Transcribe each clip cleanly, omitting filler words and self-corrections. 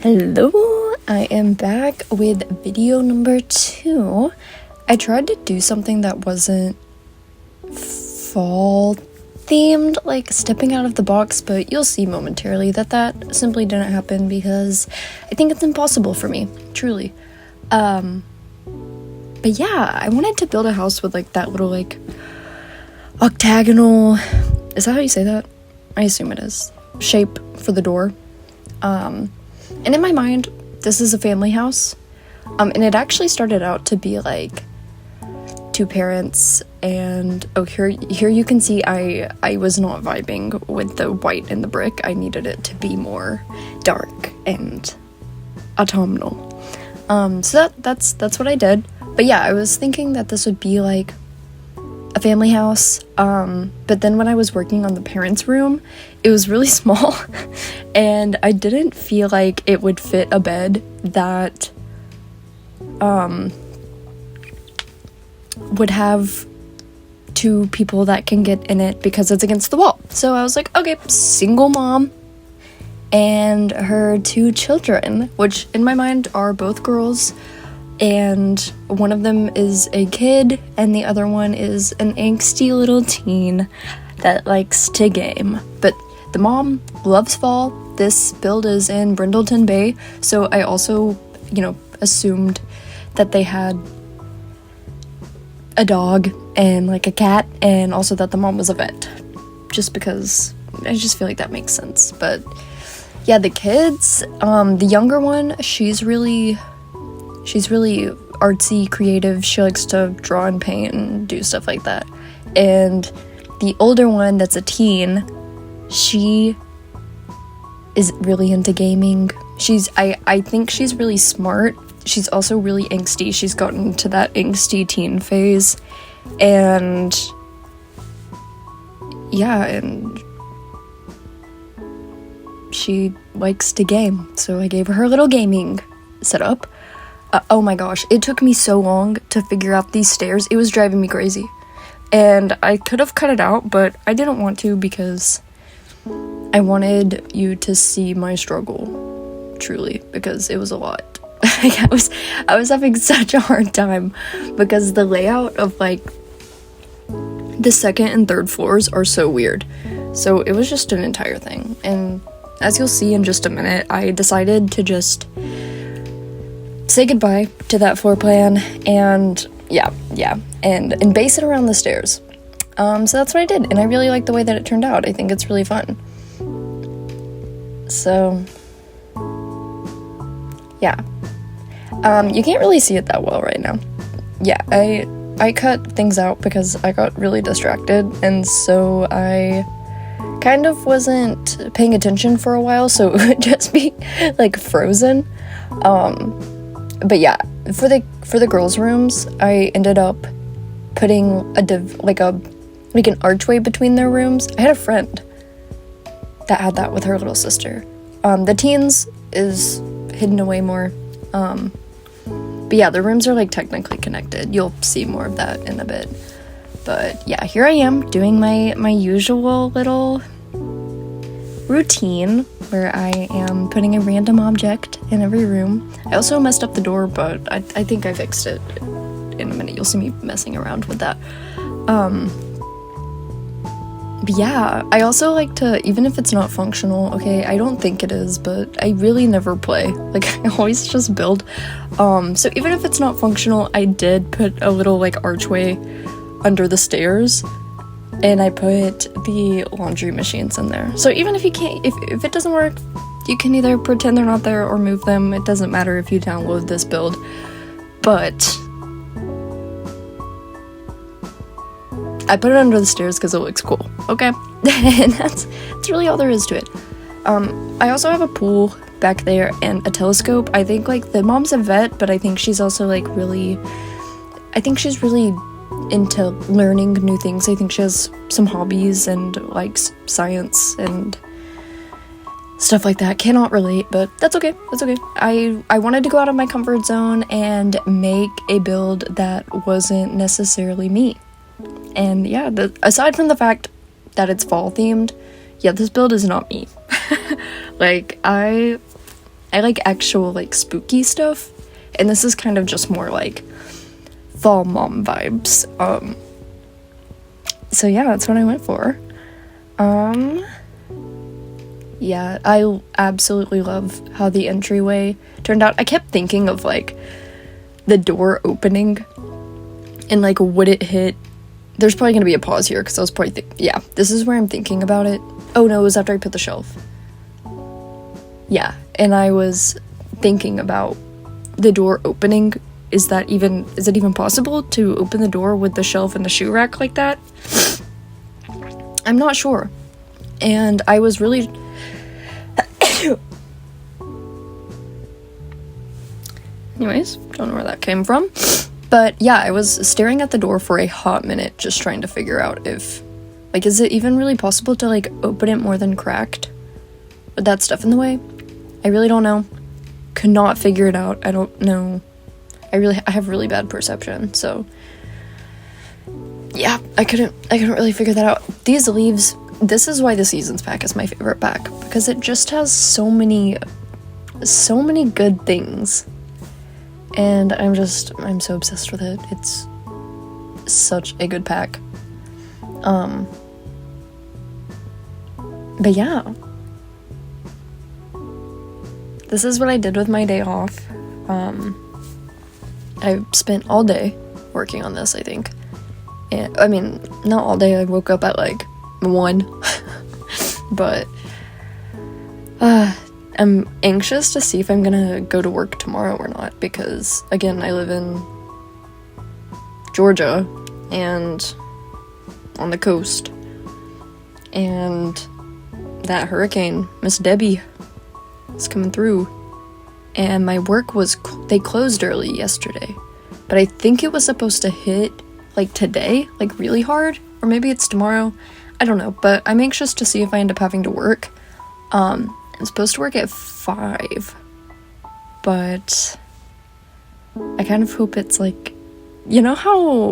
Hello, I am back with video number 2. I tried to do something that wasn't fall themed, like stepping out of the box, but you'll see momentarily that simply didn't happen because I think it's impossible for me, truly. But yeah, I wanted to build a house with like that little like octagonal, is that how you say that? I assume it is, shape for the door. And in my mind, this is a family house, and it actually started out to be like 2 parents, and here you can see I was not vibing with the white and the brick. I needed it to be more dark and autumnal. So that's what I did. But yeah, I was thinking that this would be like a family house, but then when I was working on the parents' room, it was really small, and I didn't feel like it would fit a bed that would have 2 people that can get in it because it's against the wall. So I was like, okay, single mom and her 2 children, which in my mind are both girls, and one of them is a kid and the other one is an angsty little teen that likes to game. But the mom loves fall. This build is in Brindleton Bay, so I also, assumed that they had a dog and like a cat, and also that the mom was a vet, just because I just feel like that makes sense. But yeah, the kids, the younger one, she's really artsy, creative. She likes to draw and paint and do stuff like that. And the older one, that's a teen, she is really into gaming. I think she's really smart. She's also really angsty. She's gotten to that angsty teen phase. And yeah, and she likes to game. So I gave her a little gaming setup. Oh my gosh, it took me so long to figure out these stairs. It was driving me crazy. And I could have cut it out, but I didn't want to because I wanted you to see my struggle, truly, because it was a lot. I was having such a hard time because the layout of like the 2nd and 3rd floors are so weird. So it was just an entire thing. And as you'll see in just a minute, I decided to just say goodbye to that floor plan and and base it around the stairs. So that's what I did, and I really like the way that it turned out. I think it's really fun. So yeah, you can't really see it that well right now. Yeah, I cut things out because I got really distracted, and so I kind of wasn't paying attention for a while, so it would just be like frozen. But yeah, for the girls' rooms, I ended up putting an archway between their rooms. I had a friend that had that with her little sister. The teens is hidden away more. But yeah, the rooms are like technically connected. You'll see more of that in a bit. But yeah, here I am doing my usual little routine where I am putting a random object in every room. I also messed up the door, but I think I fixed it in a minute. You'll see me messing around with that. But yeah, I also like to, even if it's not functional, okay, I don't think it is, but I really never play. Like, I always just build. So even if it's not functional, I did put a little like archway under the stairs, and I put the laundry machines in there. So even if you can't, if it doesn't work, you can either pretend they're not there or move them. It doesn't matter if you download this build. But I put it under the stairs because it looks cool, okay? And that's really all there is to it. I also have a pool back there and a telescope. I think like the mom's a vet, but I think she's also like really into learning new things. I think she has some hobbies and likes science and stuff like that. Cannot relate, but that's okay. I wanted to go out of my comfort zone and make a build that wasn't necessarily me. And yeah, aside from the fact that it's fall themed, yeah, this build is not me. Like, I I like actual, like, spooky stuff, and this is kind of just more, like, fall mom vibes. So yeah, that's what I went for. Yeah, I absolutely love how the entryway turned out. I kept thinking of, like, the door opening, and, like, would it hit... There's probably gonna be a pause here, because I was probably yeah, this is where I'm thinking about it. Oh no, it was after I put the shelf. Yeah, and I was thinking about the door opening. Is it even possible to open the door with the shelf and the shoe rack like that? I'm not sure. And I was really... Anyways, don't know where that came from. But yeah, I was staring at the door for a hot minute, just trying to figure out if... Like, is it even really possible to, like, open it more than cracked? With that stuff in the way? I really don't know. Could not figure it out. I don't know. I have really bad perception, so... Yeah, I couldn't really figure that out. These leaves... This is why the Seasons pack is my favorite pack, because it just has so many good things. And I'm so obsessed with it. It's such a good pack. But yeah. This is what I did with my day off. I spent all day working on this, I think. And, I mean, not all day. I woke up at, like, 1. But I'm anxious to see if I'm gonna go to work tomorrow or not, because again, I live in Georgia and on the coast, and that hurricane, Miss Debbie, is coming through, and my work they closed early yesterday, but I think it was supposed to hit like today, like really hard, or maybe it's tomorrow. I don't know, but I'm anxious to see if I end up having to work. I'm supposed to work at 5, but I kind of hope it's like, you know how,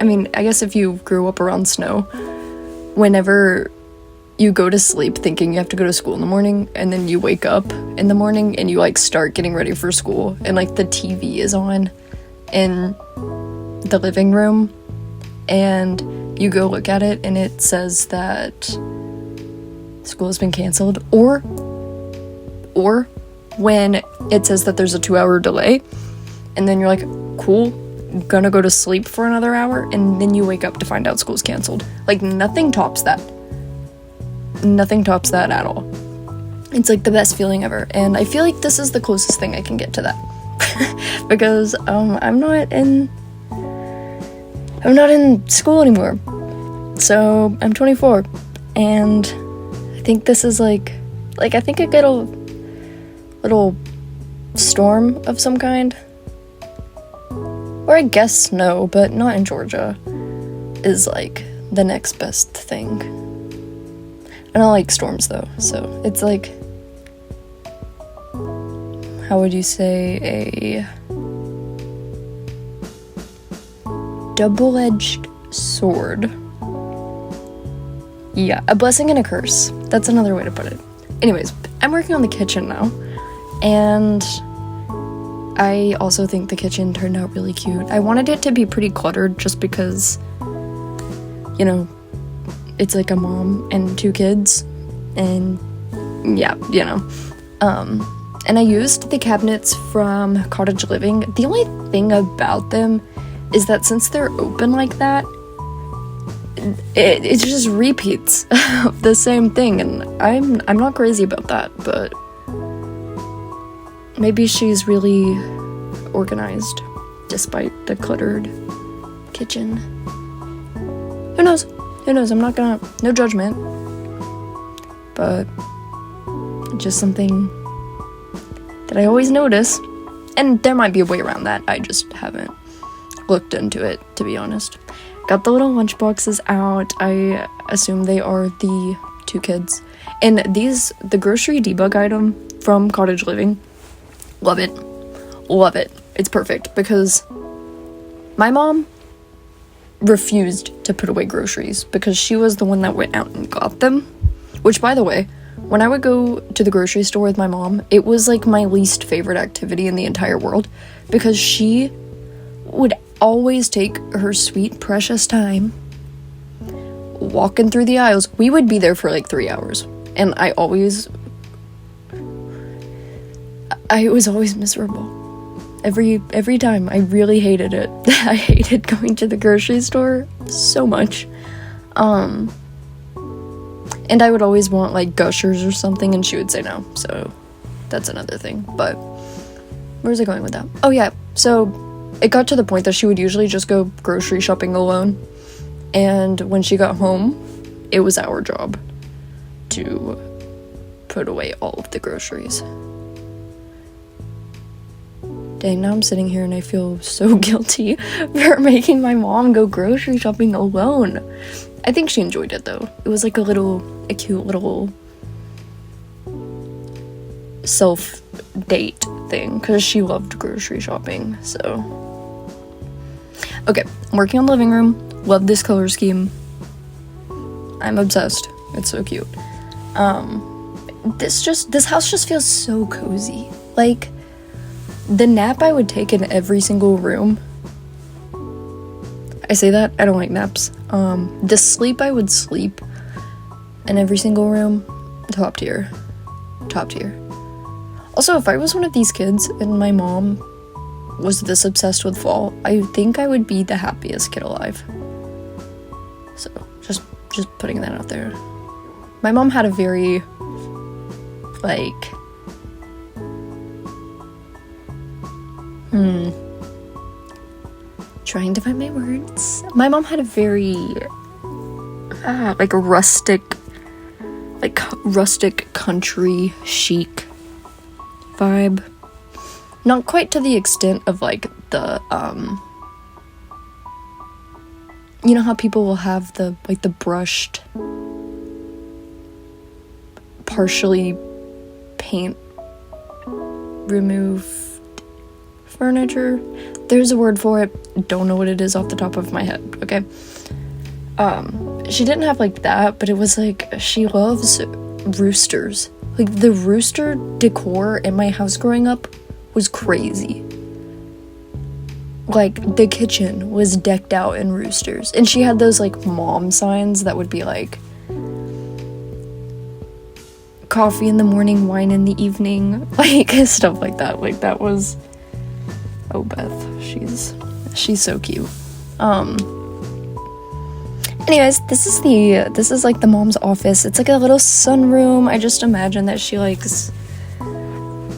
I mean, I guess if you grew up around snow, whenever you go to sleep thinking you have to go to school in the morning, and then you wake up in the morning and you like start getting ready for school, and like the TV is on in the living room, and you go look at it and it says that school has been canceled, or when it says that there's a 2-hour delay, and then you're like, cool, gonna go to sleep for another hour, and then you wake up to find out school's canceled. Like, nothing tops that. Nothing tops that at all. It's like the best feeling ever, and I feel like this is the closest thing I can get to that. Because I'm not in school anymore. So I'm 24, and I think this is like I think a little storm of some kind, or I guess snow, but not in Georgia, is like the next best thing. I don't like storms though, so it's like, how would you say, a double-edged sword. Yeah, a blessing and a curse. That's another way to put it. Anyways, I'm working on the kitchen now, and I also think the kitchen turned out really cute. I wanted it to be pretty cluttered just because, you know, it's like a mom and 2 kids, and yeah, you know. And I used the cabinets from Cottage Living. The only thing about them is that since they're open like that, it just repeats the same thing, and I'm not crazy about that, but maybe she's really organized despite the cluttered kitchen. Who knows? I'm not gonna, no judgment, but just something that I always notice, and there might be a way around that. I just haven't looked into it, to be honest. Got the little lunch boxes out. I assume they are the 2 kids. And the grocery debug item from Cottage Living, love it. Love it. It's perfect, because my mom refused to put away groceries because she was the one that went out and got them. Which, by the way, when I would go to the grocery store with my mom, it was like my least favorite activity in the entire world, because she would always take her sweet, precious time walking through the aisles. We would be there for like 3 hours, and I was always miserable. Every time. I really hated it. I hated going to the grocery store so much. And I would always want like Gushers or something, and she would say no. So that's another thing. But where's I going with that? Oh yeah, so it got to the point that she would usually just go grocery shopping alone, and when she got home, it was our job to put away all of the groceries. Dang, now I'm sitting here and I feel so guilty for making my mom go grocery shopping alone. I think she enjoyed it though. It was like a cute little self-date thing, because she loved grocery shopping, so. Okay, I'm working on the living room. Love this color scheme. I'm obsessed. It's so cute. This house just feels so cozy. Like, the nap I would take in every single room. I say that, I don't like naps. The sleep I would sleep in every single room, top tier. Top tier. Also, if I was one of these kids and my mom was this obsessed with fall, I think I would be the happiest kid alive. So, just putting that out there. My mom had a very, like, trying to find my words. My mom had a very, like a rustic country chic vibe. Not quite to the extent of like the, you know how people will have the brushed, partially paint removed furniture? There's a word for it. Don't know what it is off the top of my head, okay? She didn't have like that, but it was like, she loves roosters. Like, the rooster decor in my house growing up was crazy. Like, the kitchen was decked out in roosters. And she had those, like, mom signs that would be like, coffee in the morning, wine in the evening. Like, stuff like that. Like, that was... Oh, Beth. She's so cute. Anyways, this is like the mom's office. It's like a little sunroom. I just imagine that she likes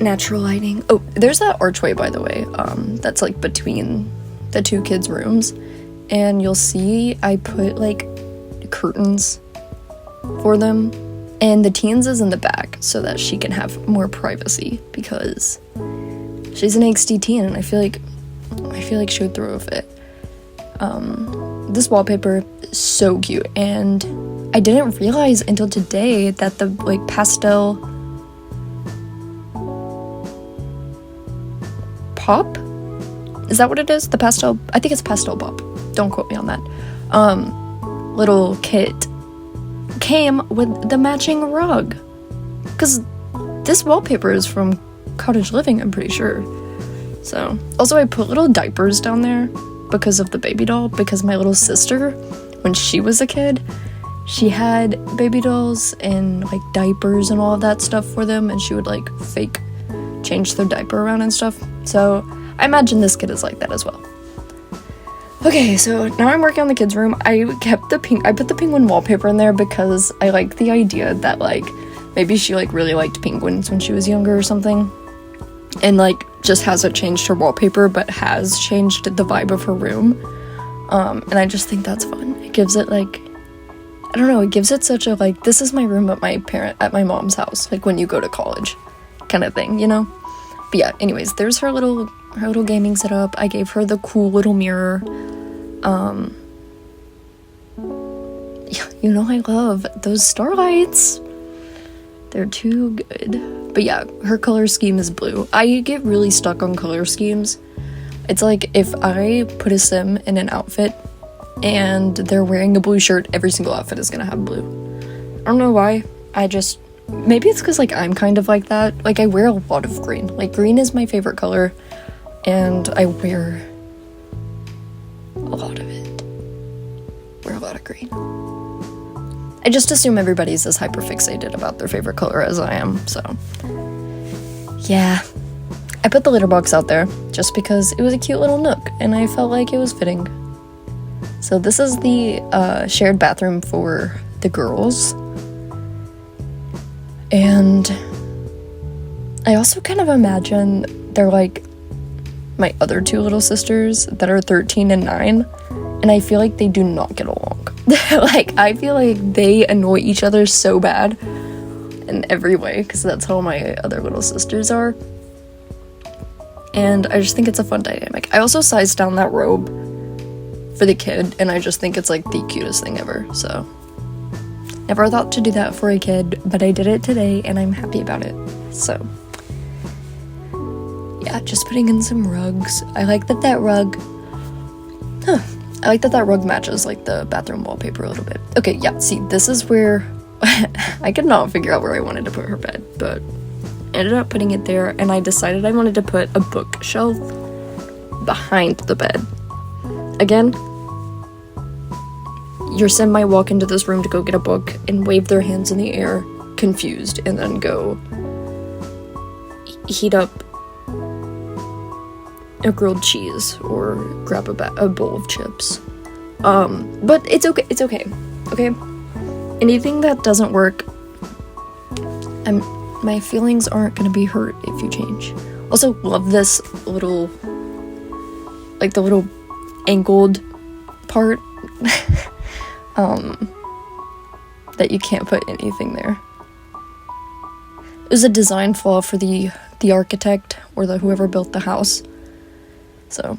natural lighting. Oh, there's that archway, by the way, that's like between the two kids' rooms, and you'll see I put like curtains for them, and the teens is in the back so that she can have more privacy, because she's an angsty teen and I feel like she would throw a fit. This wallpaper is so cute, and I didn't realize until today that the like pastel pop, is that what it is? The pastel, I think it's pastel pop, don't quote me on that, little kit came with the matching rug, because this wallpaper is from Cottage Living, I'm pretty sure. So also, I put little diapers down there because of the baby doll, because my little sister, when she was a kid, she had baby dolls and like diapers and all of that stuff for them, and she would like fake change their diaper around and stuff. So I imagine this kid is like that as well. Okay, so now I'm working on the kids' room. I put the penguin wallpaper in there because I like the idea that like maybe she like really liked penguins when she was younger or something, and like just hasn't changed her wallpaper but has changed the vibe of her room. And I just think that's fun. It gives it like, I don't know, it gives it such a like, this is my room at my mom's house, like when you go to college kind of thing, you know? But yeah, anyways, there's her little gaming setup. I gave her the cool little mirror. Yeah, you know I love those starlights. They're too good. But yeah, her color scheme is blue. I get really stuck on color schemes. It's like if I put a sim in an outfit and they're wearing a blue shirt, every single outfit is gonna have blue. I don't know why. maybe it's because, like, I'm kind of like that. Like, I wear a lot of green. Like, green is my favorite color, and I wear a lot of it. Wear a lot of green. I just assume everybody's as hyperfixated about their favorite color as I am, so. Yeah. I put the litter box out there just because it was a cute little nook, and I felt like it was fitting. So this is the shared bathroom for the girls. And I also kind of imagine they're like my other two little sisters that are 13 and 9, and I feel like they do not get along. Like, I feel like they annoy each other so bad in every way, because that's how my other little sisters are. And I just think it's a fun dynamic. I also sized down that robe for the kid, and I just think it's like the cutest thing ever, so. Never thought to do that for a kid, but I did it today, and I'm happy about it, so. Yeah, just putting in some rugs. I like that rug, I like that rug matches, like, the bathroom wallpaper a little bit. Okay, yeah, see, this is where, I could not figure out where I wanted to put her bed, but I ended up putting it there, and I decided I wanted to put a bookshelf behind the bed. Again, your sim might walk into this room to go get a book and wave their hands in the air, confused, and then go heat up a grilled cheese or grab a bowl of chips. But it's okay, okay? Anything that doesn't work, my feelings aren't gonna be hurt if you change. Also, love this little, like, the little angled part. That you can't put anything there. It was a design flaw for the architect or whoever built the house. So,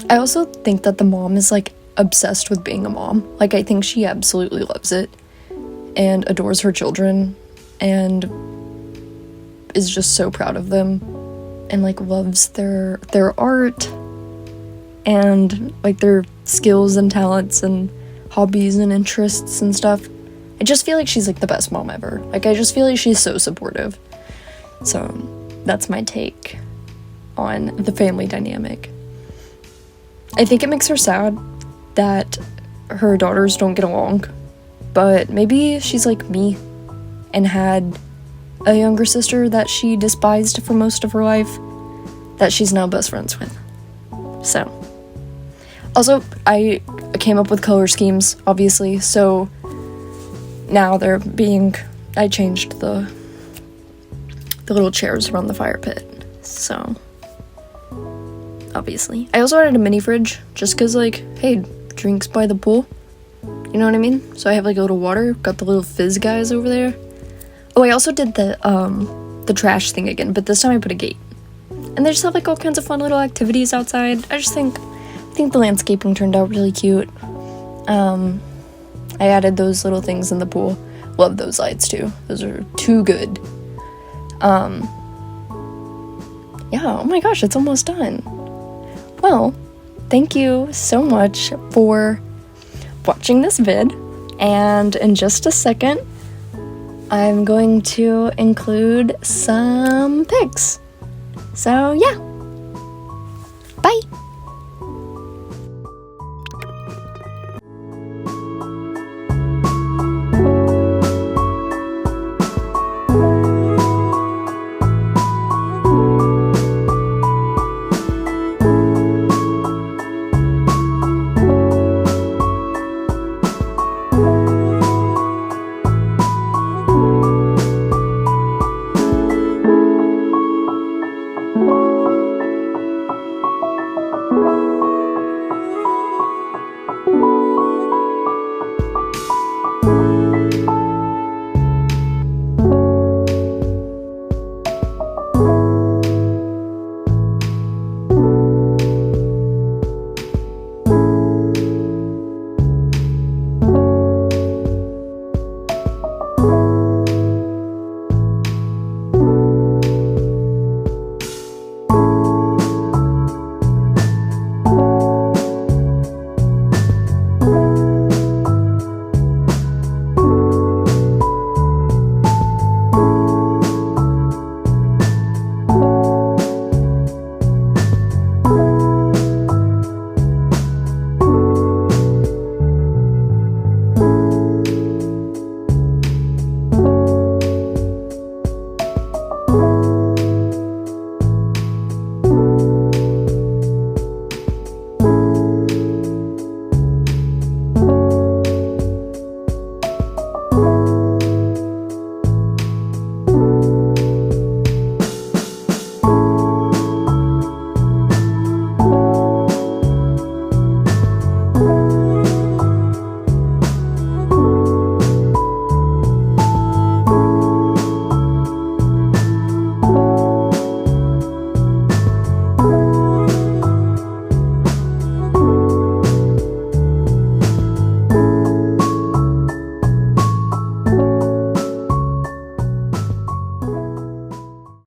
I also think that the mom is, like, obsessed with being a mom. Like, I think she absolutely loves it and adores her children and is just so proud of them and, like, loves their art and, like, their skills and talents and hobbies and interests and stuff. I just feel like she's, like, the best mom ever. Like, I just feel like she's so supportive. So, that's my take on the family dynamic. I think it makes her sad that her daughters don't get along, but maybe she's like me and had a younger sister that she despised for most of her life that she's now best friends with. So, also, I came up with color schemes, obviously, so now I changed the little chairs around the fire pit, so, obviously. I also added a mini fridge, just because, like, hey, drinks by the pool, you know what I mean? So I have, like, a little water, got the little fizz guys over there. Oh, I also did the trash thing again, but this time I put a gate. And they just have, like, all kinds of fun little activities outside. I think the landscaping turned out really cute. I added those little things in the pool. Love those lights too. Those are too good. Yeah, oh my gosh, it's almost done. Well, thank you so much for watching this vid. And in just a second, I'm going to include some pics. So yeah, bye.